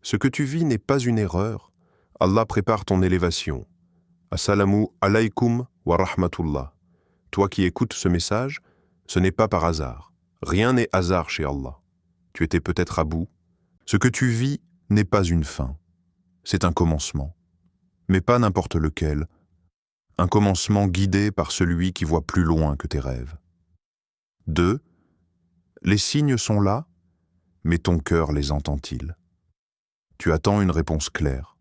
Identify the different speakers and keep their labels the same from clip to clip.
Speaker 1: Ce que tu vis n'est pas une erreur. Allah prépare ton élévation. Assalamu alaykum wa rahmatullah. Toi qui écoutes ce message, ce n'est pas par hasard. Rien n'est hasard chez Allah. Tu étais peut-être à bout. Ce que tu vis n'est pas une fin. C'est un commencement. Mais pas n'importe lequel. Un commencement guidé par celui qui voit plus loin que tes rêves. 2. Les signes sont là, mais ton cœur les entend-il? Tu attends une réponse claire.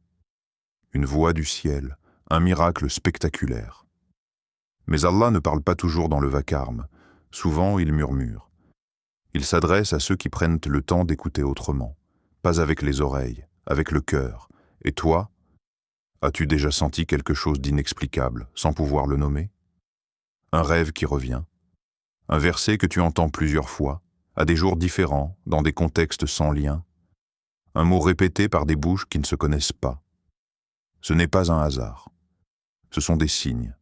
Speaker 1: Une voix du ciel, un miracle spectaculaire. Mais Allah ne parle pas toujours dans le vacarme. Souvent, il murmure. Il s'adresse à ceux qui prennent le temps d'écouter autrement, pas avec les oreilles, avec le cœur. Et toi, as-tu déjà senti quelque chose d'inexplicable, sans pouvoir le nommer? Un rêve qui revient, un verset que tu entends plusieurs fois, à des jours différents, dans des contextes sans lien, un mot répété par des bouches qui ne se connaissent pas. Ce n'est pas un hasard. Ce sont des signes,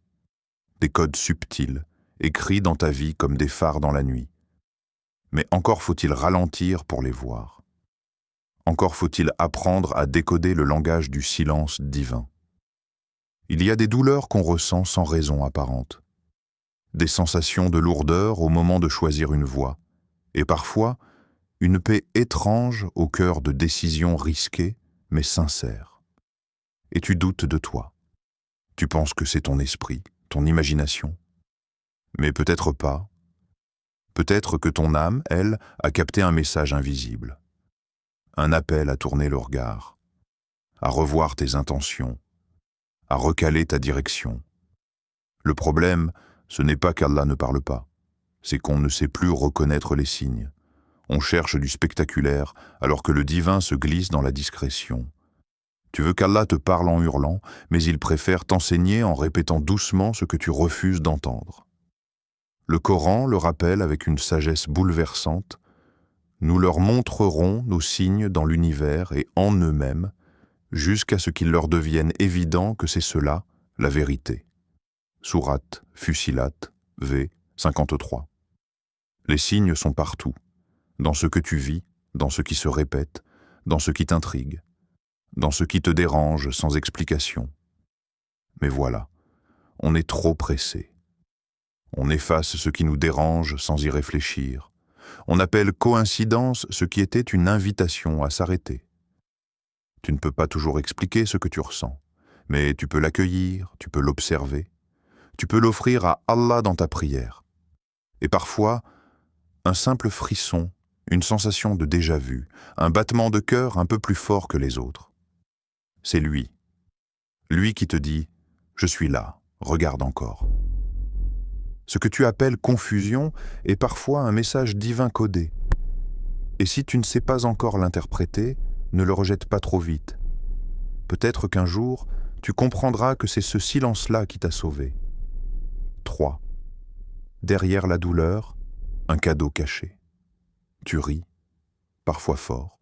Speaker 1: des codes subtils, écrits dans ta vie comme des phares dans la nuit. Mais encore faut-il ralentir pour les voir. Encore faut-il apprendre à décoder le langage du silence divin. Il y a des douleurs qu'on ressent sans raison apparente, des sensations de lourdeur au moment de choisir une voie, et parfois une paix étrange au cœur de décisions risquées mais sincères. Et tu doutes de toi. Tu penses que c'est ton esprit, ton imagination. Mais peut-être pas. Peut-être que ton âme, elle, a capté un message invisible. Un appel à tourner le regard, à revoir tes intentions, à recaler ta direction. Le problème, ce n'est pas qu'Allah ne parle pas, c'est qu'on ne sait plus reconnaître les signes. On cherche du spectaculaire alors que le divin se glisse dans la discrétion. Tu veux qu'Allah te parle en hurlant, mais il préfère t'enseigner en répétant doucement ce que tu refuses d'entendre. Le Coran le rappelle avec une sagesse bouleversante. Nous leur montrerons nos signes dans l'univers et en eux-mêmes, jusqu'à ce qu'il leur devienne évident que c'est cela, la vérité. Sourate Fussilat, v. 53. Les signes sont partout, dans ce que tu vis, dans ce qui se répète, dans ce qui t'intrigue, dans ce qui te dérange sans explication. Mais voilà, on est trop pressé. On efface ce qui nous dérange sans y réfléchir. On appelle coïncidence ce qui était une invitation à s'arrêter. Tu ne peux pas toujours expliquer ce que tu ressens, mais tu peux l'accueillir, tu peux l'observer, tu peux l'offrir à Allah dans ta prière. Et parfois, un simple frisson, une sensation de déjà-vu, un battement de cœur un peu plus fort que les autres. C'est lui. Lui qui te dit « Je suis là, regarde encore ». Ce que tu appelles confusion est parfois un message divin codé. Et si tu ne sais pas encore l'interpréter, ne le rejette pas trop vite. Peut-être qu'un jour, tu comprendras que c'est ce silence-là qui t'a sauvé. 3. Derrière la douleur, un cadeau caché. Tu ris, parfois fort.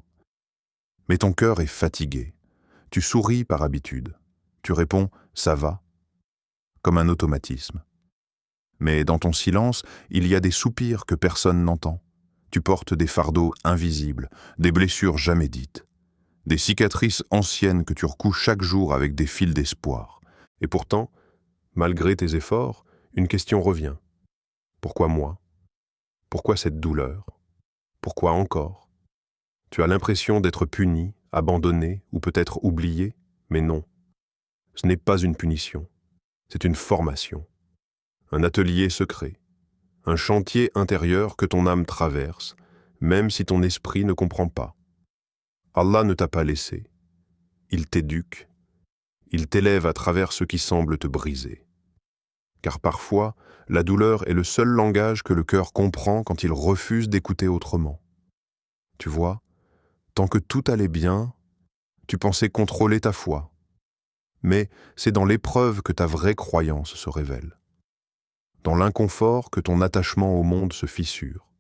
Speaker 1: Mais ton cœur est fatigué. Tu souris par habitude. Tu réponds « ça va », comme un automatisme. Mais dans ton silence, il y a des soupirs que personne n'entend. Tu portes des fardeaux invisibles, des blessures jamais dites, des cicatrices anciennes que tu recouches chaque jour avec des fils d'espoir. Et pourtant, malgré tes efforts, une question revient. Pourquoi moi? Pourquoi cette douleur? Pourquoi encore? Tu as l'impression d'être puni, abandonné ou peut-être oublié, mais non. Ce n'est pas une punition, c'est une formation. Un atelier secret, un chantier intérieur que ton âme traverse, même si ton esprit ne comprend pas. Allah ne t'a pas laissé. Il t'éduque. Il t'élève à travers ce qui semble te briser. Car parfois, la douleur est le seul langage que le cœur comprend quand il refuse d'écouter autrement. Tu vois, tant que tout allait bien, tu pensais contrôler ta foi. Mais c'est dans l'épreuve que ta vraie croyance se révèle. Dans l'inconfort que ton attachement au monde se fissure,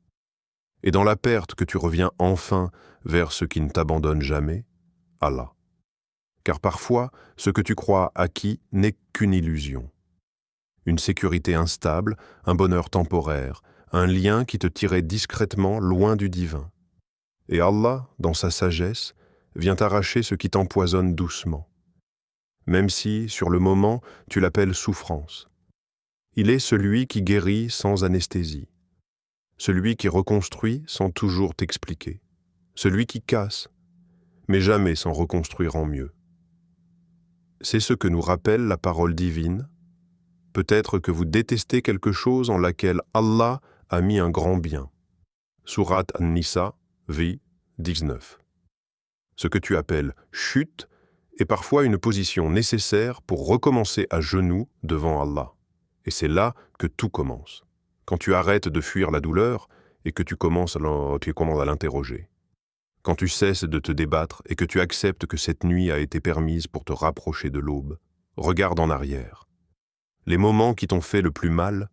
Speaker 1: et dans la perte que tu reviens enfin vers ce qui ne t'abandonne jamais, Allah. Car parfois, ce que tu crois acquis n'est qu'une illusion. Une sécurité instable, un bonheur temporaire, un lien qui te tirait discrètement loin du divin. Et Allah, dans sa sagesse, vient arracher ce qui t'empoisonne doucement, même si, sur le moment, tu l'appelles souffrance. Il est celui qui guérit sans anesthésie, celui qui reconstruit sans toujours t'expliquer, celui qui casse, mais jamais sans reconstruire en mieux. C'est ce que nous rappelle la parole divine. Peut-être que vous détestez quelque chose en laquelle Allah a mis un grand bien. Sourate An-Nisa, v. 19. Ce que tu appelles chute est parfois une position nécessaire pour recommencer à genoux devant Allah. Et c'est là que tout commence. Quand tu arrêtes de fuir la douleur et que tu commences à l'interroger. Quand tu cesses de te débattre et que tu acceptes que cette nuit a été permise pour te rapprocher de l'aube, regarde en arrière. Les moments qui t'ont fait le plus mal,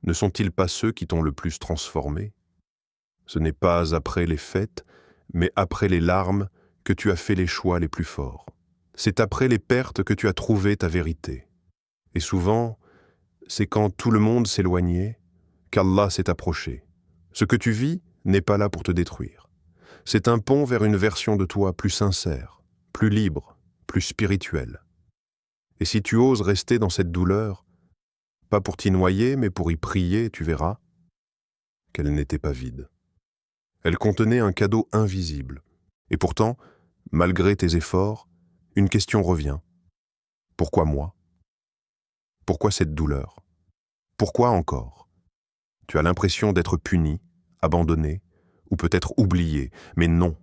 Speaker 1: ne sont-ils pas ceux qui t'ont le plus transformé? Ce n'est pas après les fêtes, mais après les larmes que tu as fait les choix les plus forts. C'est après les pertes que tu as trouvé ta vérité. Et souvent, c'est quand tout le monde s'éloignait qu'Allah s'est approché. Ce que tu vis n'est pas là pour te détruire. C'est un pont vers une version de toi plus sincère, plus libre, plus spirituelle. Et si tu oses rester dans cette douleur, pas pour t'y noyer, mais pour y prier, tu verras qu'elle n'était pas vide. Elle contenait un cadeau invisible. Et pourtant, malgré tes efforts, une question revient. Pourquoi moi? Pourquoi cette douleur? Pourquoi encore? Tu as l'impression d'être puni, abandonné, ou peut-être oublié, mais non,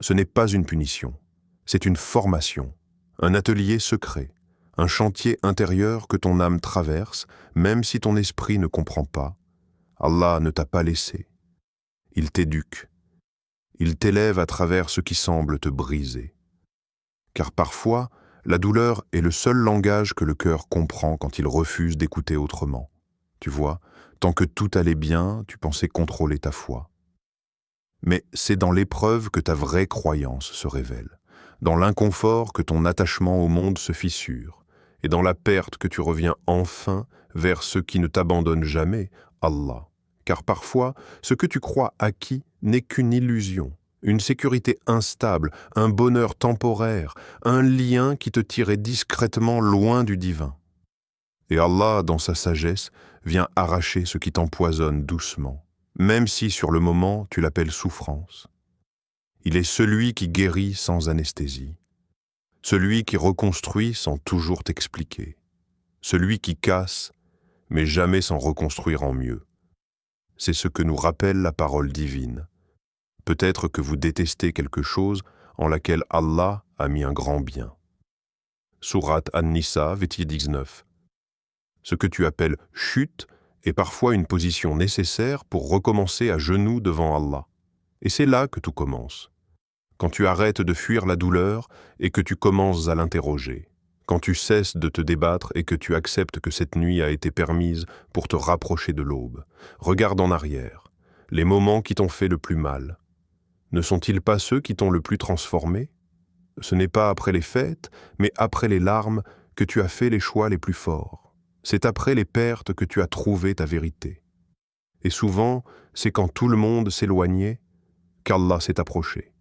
Speaker 1: ce n'est pas une punition. C'est une formation, un atelier secret, un chantier intérieur que ton âme traverse, même si ton esprit ne comprend pas. Allah ne t'a pas laissé. Il t'éduque. Il t'élève à travers ce qui semble te briser. Car parfois, la douleur est le seul langage que le cœur comprend quand il refuse d'écouter autrement. Tu vois, tant que tout allait bien, tu pensais contrôler ta foi. Mais c'est dans l'épreuve que ta vraie croyance se révèle, dans l'inconfort que ton attachement au monde se fissure, et dans la perte que tu reviens enfin vers ce qui ne t'abandonne jamais, Allah. Car parfois, ce que tu crois acquis n'est qu'une illusion, une sécurité instable, un bonheur temporaire, un lien qui te tirait discrètement loin du divin. Et Allah, dans sa sagesse, vient arracher ce qui t'empoisonne doucement, même si sur le moment tu l'appelles souffrance. Il est celui qui guérit sans anesthésie, celui qui reconstruit sans toujours t'expliquer, celui qui casse, mais jamais sans reconstruire en mieux. C'est ce que nous rappelle la parole divine. Peut-être que vous détestez quelque chose en laquelle Allah a mis un grand bien. Sourate An-Nisa, verset 19. Ce que tu appelles chute est parfois une position nécessaire pour recommencer à genoux devant Allah. Et c'est là que tout commence. Quand tu arrêtes de fuir la douleur et que tu commences à l'interroger. Quand tu cesses de te débattre et que tu acceptes que cette nuit a été permise pour te rapprocher de l'aube. Regarde en arrière. Les moments qui t'ont fait le plus mal. Ne sont-ils pas ceux qui t'ont le plus transformé? Ce n'est pas après les fêtes, mais après les larmes que tu as fait les choix les plus forts. C'est après les pertes que tu as trouvé ta vérité. Et souvent, c'est quand tout le monde s'éloignait qu'Allah s'est approché.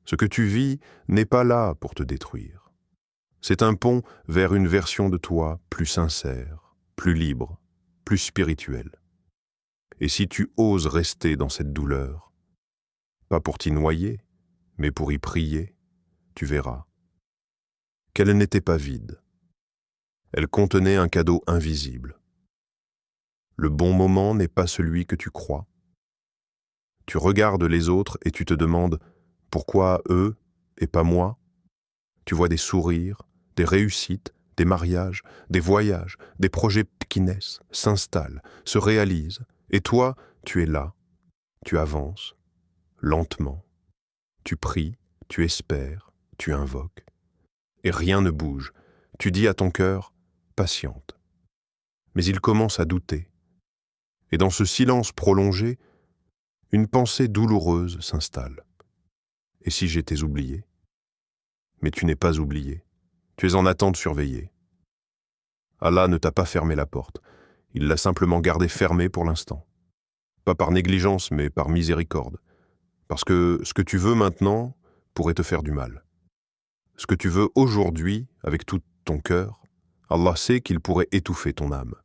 Speaker 1: Ce que tu vis n'est pas là pour te détruire. C'est un pont vers une version de toi plus sincère, plus libre, plus spirituelle. Et si tu oses rester dans cette douleur, pas pour t'y noyer, mais pour y prier, tu verras qu'elle n'était pas vide. Elle contenait un cadeau invisible. Le bon moment n'est pas celui que tu crois. Tu regardes les autres et tu te demandes pourquoi eux et pas moi? Tu vois des sourires, des réussites, des mariages, des voyages, des projets qui naissent, s'installent, se réalisent. Et toi, tu es là, tu avances, lentement. Tu pries, tu espères, tu invoques. Et rien ne bouge. Tu dis à ton cœur, patiente. Mais il commence à douter. Et dans ce silence prolongé, une pensée douloureuse s'installe. Et si j'étais oublié? Mais tu n'es pas oublié. Tu es en attente surveillée. Allah ne t'a pas fermé la porte. Il l'a simplement gardée fermée pour l'instant. Pas par négligence, mais par miséricorde. Parce que ce que tu veux maintenant, pourrait te faire du mal. Ce que tu veux aujourd'hui, avec tout ton cœur, Allah sait qu'il pourrait étouffer ton âme.